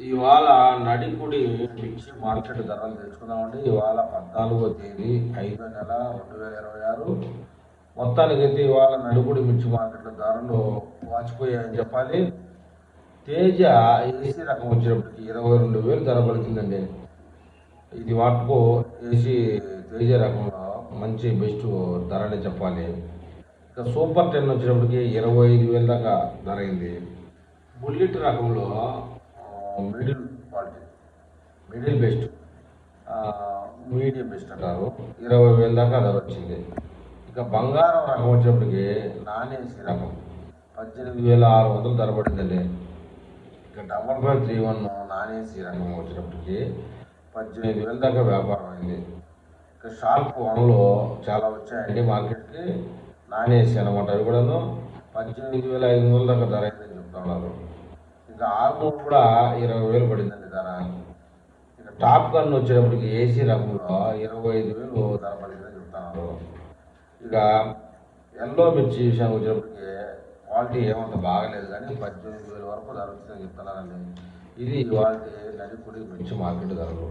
ఇవాళ నడికుడి మిర్చి మార్కెట్ ధరలు తెలుసుకుందామండి. ఇవాళ 14వ తేదీ 5వ నెల 2026. మొత్తానికైతే ఇవాళ నడికుడి మిర్చి మార్కెట్ ధరలు వాచిపోయాయని చెప్పాలి. తేజ ఏసీ రకం వచ్చేటప్పటికి 22,000 ధర పడుతుందండి. ఇది మటుకు ఏసీ తేజ రకంలో మంచి బెస్ట్ ధరనే చెప్పాలి. ఇక సూపర్ 10 వచ్చేటప్పటికి 25,000 దాకా ధర అయింది. బుల్లెట్ రకంలో middle quality, middle best, medium best అంటారు, 20,000 దాకా ధర వచ్చింది. ఇక బంగారం రకం వచ్చేప్పటికి నాన్ ఏసీ రకం 18,600 ధర పడిందండి. ఇక 5531 నాన్ ఏసీ రకం వచ్చేటప్పటికి 18,000 దాకా వ్యాపారం అయింది. ఇక షార్ప్ 1లో చాలా వచ్చాయండి మార్కెట్కి, నాన్ ఏసీ అనమాట. అవి కూడాను 18,500 దాకా ధర అయిందని చెప్తున్నారు. ఇక ఆర్మూర్ కూడా 20,000 పడిందండి ధర. ఇక టాప్ గన్ వచ్చేటప్పటికి ఏసీ రకంలో 25,000 ధర పడిందని చెప్తున్నారు. ఇక ఎల్లో మిర్చి విషయానికి వచ్చేటప్పటికి క్వాలిటీ ఏమంత బాగలేదు కానీ 18,000 వరకు ధర వచ్చిందని చెప్తున్నారండి. ఇది ఇవాళ నడికుడి మిర్చి మార్కెట్ ధరలు.